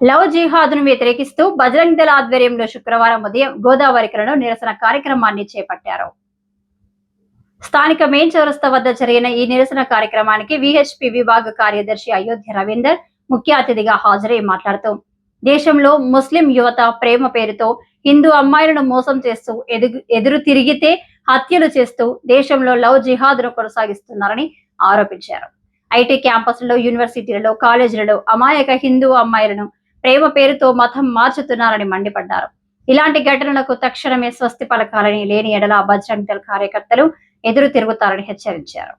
Love జిహాద్ను వ్యతిరేకిస్తూ బజరంగ్ దళ ఆధ్వర్యంలో శుక్రవారం ఉదయం గోదావరికలలో నిరసన కార్యక్రమాన్ని చేపట్టారు. స్థానిక మెయిన్ చౌరస్తా వద్ద జరిగిన ఈ నిరసన కార్యక్రమానికి విహెచ్పి విభాగ కార్యదర్శి అయోధ్య రవీందర్ ముఖ్య అతిథిగా హాజరై మాట్లాడుతూ దేశంలో ముస్లిం యువత ప్రేమ పేరుతో హిందూ అమ్మాయిలను మోసం చేస్తూ ఎదురు తిరిగితే హత్యలు చేస్తూ దేశంలో లవ్ జిహాద్ను కొనసాగిస్తున్నారని ఆరోపించారు. ఐటీ క్యాంపస్లలో, యూనివర్సిటీలలో, కాలేజీలలో అమాయక హిందూ అమ్మాయిలను ప్రేమ పేరుతో మతం మార్చుతున్నారని మండిపడ్డారు. ఇలాంటి ఘటనలకు తక్షణమే స్వస్తి పలకాలని, లేని ఎడల బజరంగ్ దళ్ కార్యకర్తలు ఎదురు తిరుగుతారని హెచ్చరించారు.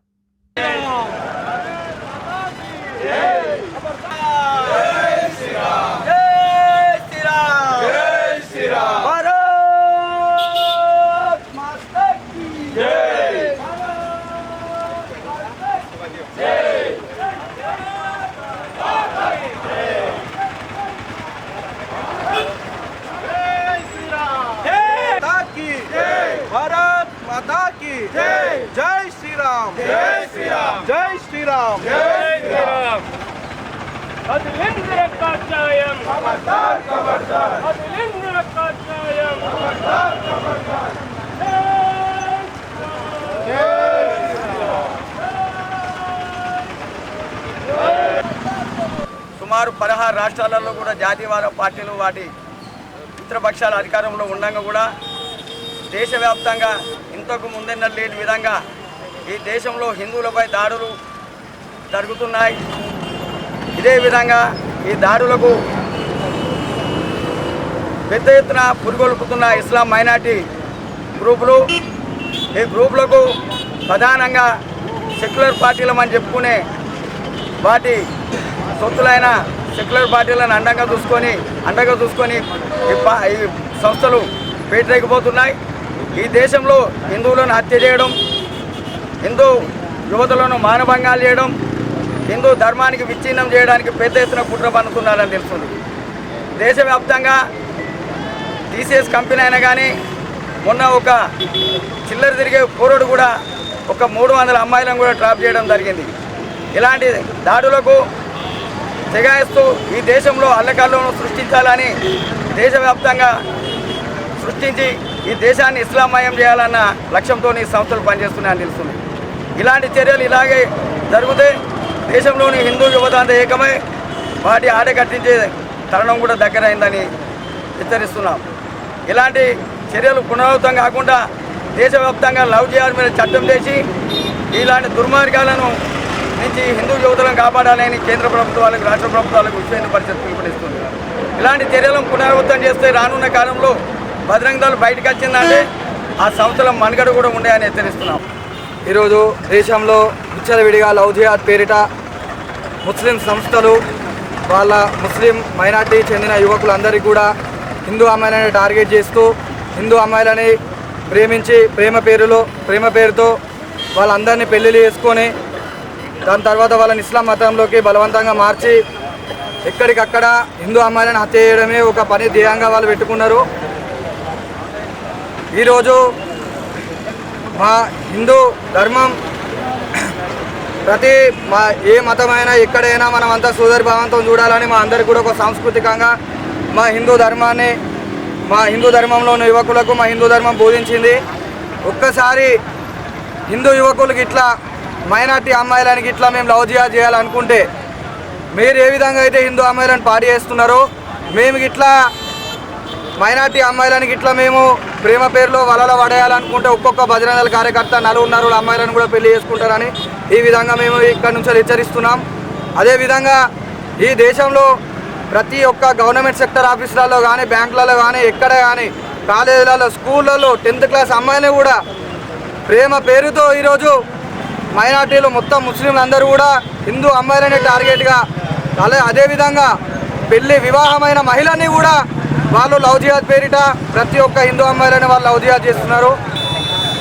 भारत माता की जय। जय श्री राम, जय श्री राम, जय श्री राम, जय श्री राम। अदिलिंद्र काचायम खबरदार खबरदार, अदिलिंद्र काचायम खबरदार खबरदार। సుమారు 16 రాష్ట్రాలలో కూడా జాతీయవాద పార్టీలు వాటి మిత్రపక్షాల అధికారంలో ఉండగా కూడా దేశవ్యాప్తంగా ఇంతకు ముందెన్నడూ లేని విధంగా ఈ దేశంలో హిందువులపై దాడులు జరుగుతున్నాయి. ఇదే విధంగా ఈ దాడులకు పెద్ద ఎత్తున పురుగొల్పుతున్న ఇస్లాం మైనార్టీ గ్రూపులు, ఈ గ్రూపులకు ప్రధానంగా సెక్యులర్ పార్టీలమని చెప్పుకునే వాటి సొత్తులైన సెక్యులర్ పార్టీలను అండగా చూసుకొని ఈ సంస్థలు పేటరేగిపోతున్నాయి. ఈ దేశంలో హిందువులను హత్య చేయడం, హిందూ యువతలను మానభంగాలు చేయడం, హిందూ ధర్మానికి విచ్ఛిన్నం చేయడానికి పెద్ద ఎత్తున కుట్ర పన్నుతున్నారని తెలుస్తుంది. దేశవ్యాప్తంగా టీసీఎస్ కంపెనీ అయినా కానీ మొన్న ఒక చిల్లర తిరిగే పోరుడు కూడా ఒక 300 అమ్మాయిలను కూడా ట్రాప్ చేయడం జరిగింది. ఇలాంటి దాడులకు తెగాయిస్తూ ఈ దేశంలో అల్లకల్లోను సృష్టించాలని దేశవ్యాప్తంగా సృష్టించి ఈ దేశాన్ని ఇస్లామయం చేయాలన్న లక్ష్యంతో ఈ సంస్థలు పనిచేస్తున్నాయని తెలుస్తుంది. ఇలాంటి చర్యలు ఇలాగే జరిగితే దేశంలోని హిందూ యువత అంతా ఏకమై వాటి ఆట కట్టించే తరుణం కూడా దగ్గరైందని హెచ్చరిస్తున్నాం. ఇలాంటి చర్యలు పునరావృతం కాకుండా దేశవ్యాప్తంగా లవ్ జిహాద్ మీద చట్టం చేసి ఇలాంటి దుర్మార్గాలను నుంచి హిందూ యువతలను కాపాడాలని కేంద్ర ప్రభుత్వాలకు, రాష్ట్ర ప్రభుత్వాలకు విశ్వ హిందూ పరిషత్ పిలుపునిస్తుంది. ఇలాంటి చర్యలను పునరావృతం చేస్తే రానున్న కాలంలో బజరంగ్ దళ్ బయటకు వచ్చిందంటే ఆ సంస్థల మనుగడ కూడా ఉండేయని హెచ్చరిస్తున్నాం. ఈరోజు దేశంలో విచ్చలవిడిగా లవ్ జిహాద్ పేరిట ముస్లిం సంస్థలు వాళ్ళ ముస్లిం మైనార్టీ చెందిన యువకులందరికీ కూడా హిందూ అమ్మాయిలని టార్గెట్ చేస్తూ హిందూ అమ్మాయిలని ప్రేమించి ప్రేమ పేరుతో వాళ్ళందరినీ పెళ్ళిళ్ళు చేసుకొని దాని తర్వాత వాళ్ళని ఇస్లాం మతంలోకి బలవంతంగా మార్చి ఎక్కడికక్కడ హిందూ అమ్మాయిలను హత్య చేయడమే ఒక పని ధ్యేయంగా వాళ్ళు పెట్టుకున్నారు. ఈరోజు మా హిందూ ధర్మం ఏ మతమైనా ఎక్కడైనా మనం అంతా సోదరి భావంతో చూడాలని మా అందరికీ కూడా ఒక సాంస్కృతికంగా మా హిందూ ధర్మంలో ఉన్న యువకులకు మా హిందూ ధర్మం బోధించింది. ఒక్కసారి హిందూ యువకులకి ఇట్లా మైనార్టీ అమ్మాయిలకి ఇట్లా మేము లవ్ జిహాద్ చేయాలనుకుంటే మీరు ఏ విధంగా అయితే హిందూ అమ్మాయిలను పాడి చేస్తున్నారో మేము ఇట్లా మైనార్టీ అమ్మాయిలకి ఇట్లా మేము ప్రేమ పేరులో వలలో పడేయాలనుకుంటే ఒక్కొక్క బజరంగ్ దళ్ కార్యకర్త 4 అమ్మాయిలను కూడా పెళ్లి చేసుకుంటారని ఈ విధంగా మేము ఇక్కడ నుంచి హెచ్చరిస్తున్నాం. అదేవిధంగా ఈ దేశంలో ప్రతి ఒక్క గవర్నమెంట్ సెక్టర్ ఆఫీసులలో కానీ, బ్యాంకులలో కానీ, ఎక్కడ కానీ, కాలేజీలలో, స్కూళ్ళలో 10th క్లాస్ అమ్మాయిని కూడా ప్రేమ పేరుతో ఈరోజు మైనార్టీలు మొత్తం ముస్లింలు అందరూ కూడా హిందూ అమ్మాయిలనే టార్గెట్గా, అదేవిధంగా వివాహమైన మహిళని కూడా వాళ్ళు లవ్ జిహాద్ పేరిట ప్రతి ఒక్క హిందూ అమ్మాయిలని వాళ్ళు లవ్ జిహాద్ చేస్తున్నారు.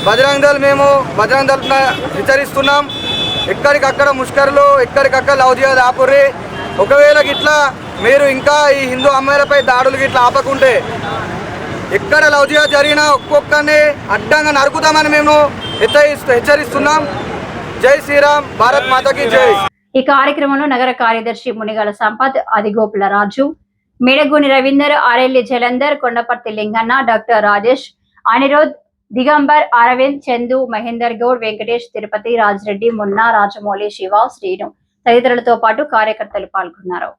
బజరంగ్ దళ్ హెచ్చరిస్తున్నాం, ఎక్కడికక్కడ ముష్కర్లు, ఎక్కడికక్కడ లవ్ జిహాద్ ఆపుర్రి. ఒకవేళ గిట్లా మీరు ఇంకా ఈ హిందూ అమ్మాయిలపై దాడులు గిట్లా ఆపకుంటే ఎక్కడ లవ్ జిహాద్ జరిగినా ఒక్కొక్కరిని అడ్డంగా నరుకుతామని మేము హెచ్చరిస్తున్నాం. జై శ్రీరామ్, భారత్ మాతాకి జై. ఈ కార్యక్రమంలో నగర కార్యదర్శి మునిగాల సంపత్, ఆదిగోపుల రాజు, మేడగూని రవీందర్, ఆరెల్లి జలంధర్, కొండపర్తి లింగన్న, డాక్టర్ రాజేష్, అనిరుద్, దిగంబర్, అరవింద్, చందు, మహేందర్ గౌడ్, వెంకటేష్, తిరుపతి, రాజిరెడ్డి, మున్నా, రాజమౌళి, శివ, శ్రీను తదితరులతో పాటు కార్యకర్తలు పాల్గొన్నారు.